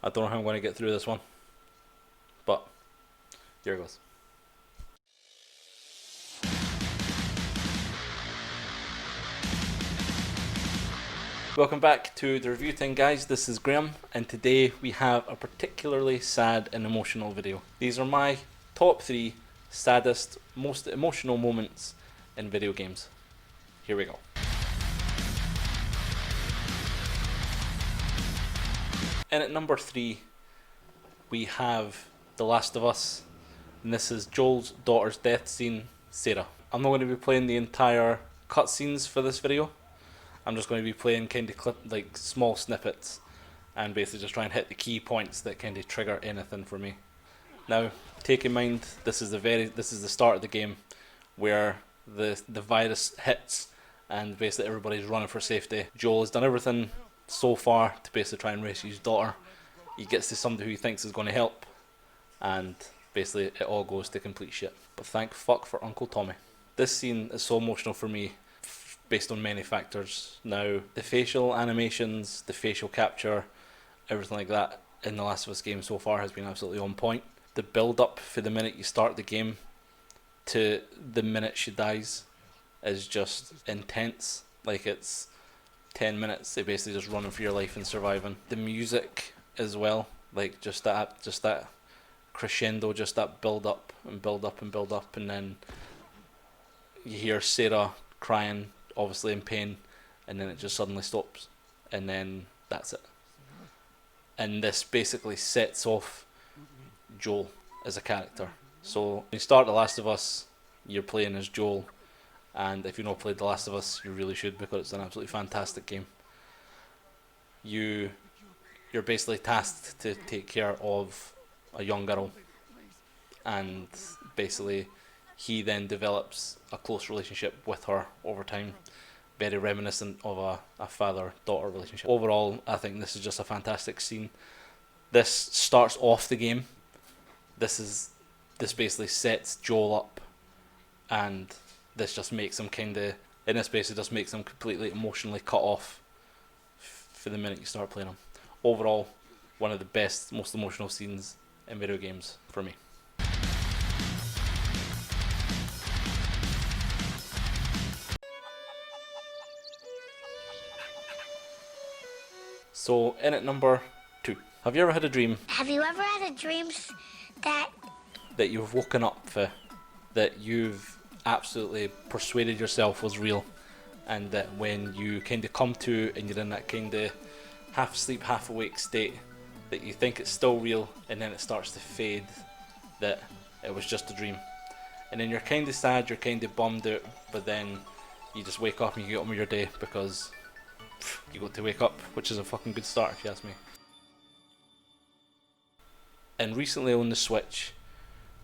I don't know how I'm going to get through this one, but here it goes. Welcome back to the review thing, guys. This is Graeme, and today we have a particularly sad and emotional video. These are my top 3 saddest, most emotional moments in video games. Here we go. And at number 3, we have The Last of Us, and this is Joel's daughter's death scene, Sarah. I'm not going to be playing the entire cutscenes for this video. I'm just going to be playing kind of like small snippets, and basically just try and hit the key points that kind of trigger anything for me. Now, take in mind this is the start of the game, where the virus hits, and basically everybody's running for safety. Joel has done everything so far to basically try and rescue his daughter. He gets to somebody who he thinks is going to help, and basically it all goes to complete shit. But thank fuck for Uncle Tommy. This scene is so emotional for me, based on many factors. Now, the facial animations, the facial capture, everything like that in the Last of Us game so far has been absolutely on point. The build up for the minute you start the game to the minute she dies is just intense. Like, it's 10 minutes, they basically just running for your life and surviving. The music as well, like just that crescendo, just that build up and build up and build up, and then you hear Sarah crying, obviously in pain, and then it just suddenly stops, and then that's it. And this basically sets off Joel as a character. So when you start The Last of Us, you're playing as Joel, and if you've not played The Last of Us, you really should, because it's an absolutely fantastic game. You're basically tasked to take care of a young girl, and basically he then develops a close relationship with her over time, very reminiscent of a father-daughter relationship. Overall, I think this is just a fantastic scene. This starts off the game. This basically sets Joel up, and this just makes him completely emotionally cut off for the minute you start playing him. Overall, one of the best, most emotional scenes in video games for me. So, in at number 2, have you ever had a dream? Have you ever had a dream that you've woken up for, that you've absolutely persuaded yourself was real, and that when you kind of come to and you're in that kind of half sleep, half awake state, that you think it's still real, and then it starts to fade, that it was just a dream, and then you're kind of sad, you're kind of bummed out, but then you just wake up and you get on with your day because you got to wake up, which is a fucking good start if you ask me. And recently on the Switch,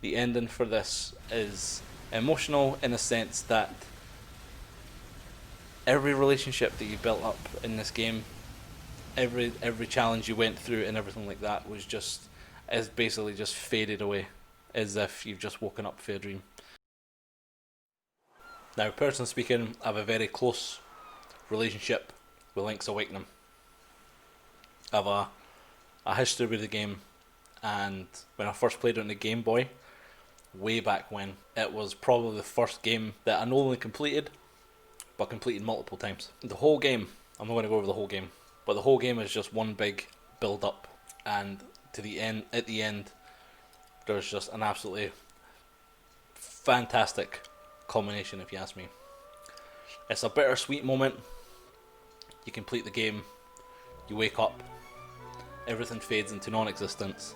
the ending for this is emotional in a sense that every relationship that you built up in this game, every challenge you went through and everything like that is basically just faded away, as if you've just woken up for a dream. Now, personally speaking, I have a very close relationship with Link's Awakening. I have a history with the game, and when I first played it on the Game Boy, way back when, it was probably the first game that I not only completed, but completed multiple times. The whole game, I'm not going to go over the whole game, but the whole game is just one big build up, and to the end, at the end, there's just an absolutely fantastic culmination if you ask me. It's a bittersweet moment. You complete the game, you wake up, everything fades into non-existence,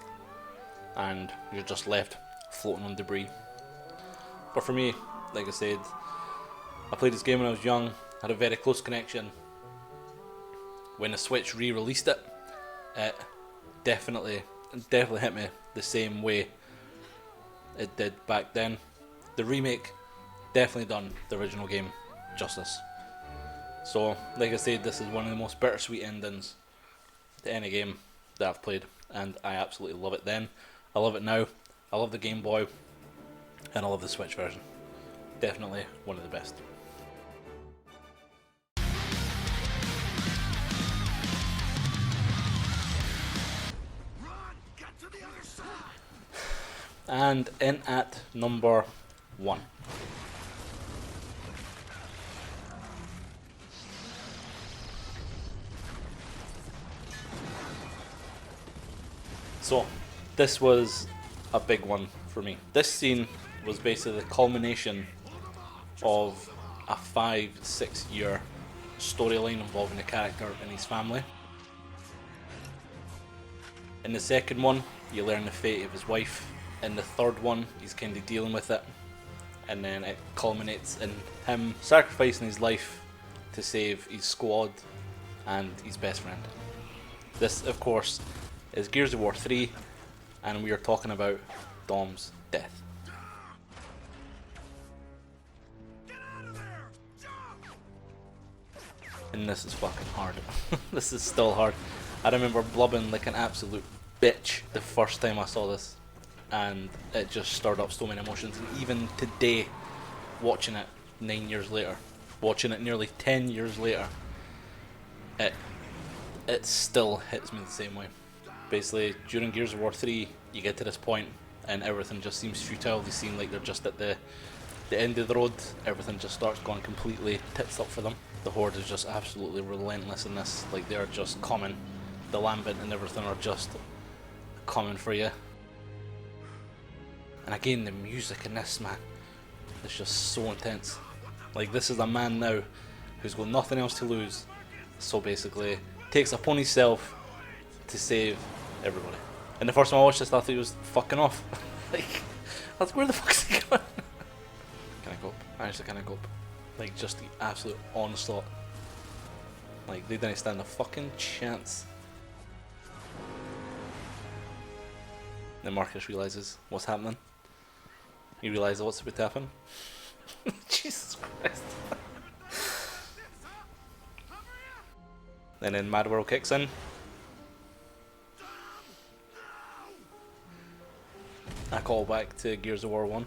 and you're just left floating on debris. But for me, like I said, I played this game when I was young, had a very close connection. When the Switch re-released it, it definitely hit me the same way it did back then. The remake definitely done the original game justice. So, like I said, this is one of the most bittersweet endings to any game that I've played, and I absolutely love it then. I love it now. I love the Game Boy, and I love the Switch version. Definitely one of the best. And in at number 1. So, this was a big one for me. This scene was basically the culmination of a 5-6 year storyline involving the character and his family. In the second one, you learn the fate of his wife. In the third one, he's kind of dealing with it. And then it culminates in him sacrificing his life to save his squad and his best friend. This, of course, is Gears of War 3, and we are talking about Dom's death. And this is fucking hard. This is still hard. I remember blubbing like an absolute bitch the first time I saw this, and it just stirred up so many emotions. And even today, watching it 9 years later, watching it nearly 10 years later, it still hits me the same way. Basically, during Gears of War 3, you get to this point and everything just seems futile. They seem like they're just at the end of the road. Everything just starts going completely tits up for them. The Horde is just absolutely relentless in this. Like, they're just coming. The Lambent and everything are just coming for you. And again, the music in this, man, it's just so intense. Like, this is a man now who's got nothing else to lose, so basically takes upon himself to save everybody. And the first time I watched this, I thought he was fucking off. Like, I was like, where the fuck is he going? Can I go up? Actually, can I go up? Like, just the absolute onslaught. Like, they didn't stand a fucking chance. Then Marcus realizes what's happening. He realizes what's about to happen. Jesus Christ. And then Mad World kicks in. I call back to Gears of War 1.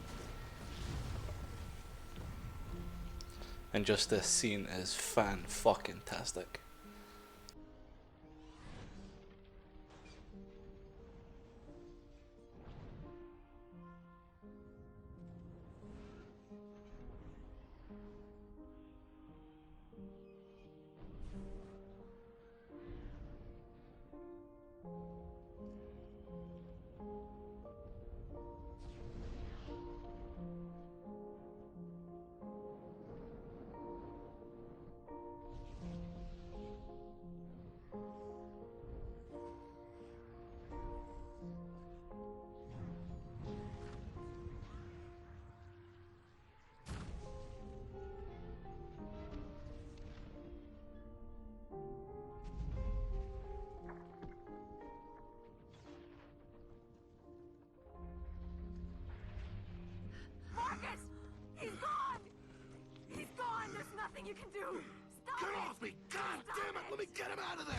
And just this scene is fan-fucking-tastic. Marcus! He's gone! He's gone! There's nothing you can do! Stop Get it! off me! God damn it! Let me get him out of there!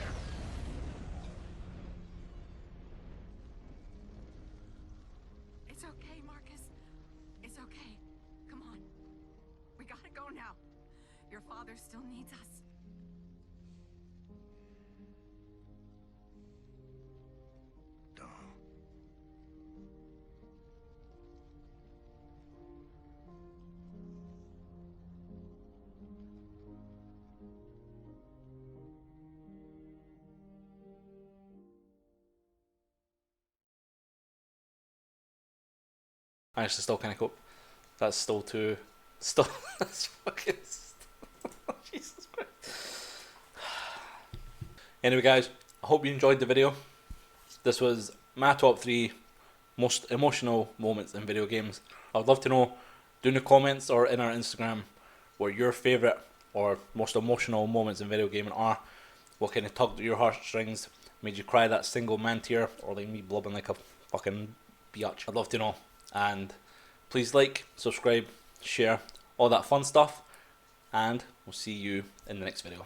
It's okay, Marcus. It's okay. Come on. We gotta go now. Your father still needs us. Dom. I actually still can't cope. That's still too... Still... That's fucking... Jesus Christ. Anyway guys, I hope you enjoyed the video. This was my top 3 most emotional moments in video games. I would love to know, do in the comments or in our Instagram, what your favourite or most emotional moments in video gaming are. What kind of tugged at your heartstrings, made you cry that single man tear, or like me blubbing like a fucking biatch. I'd love to know. And please like, subscribe, share, all that fun stuff, and we'll see you in the next video.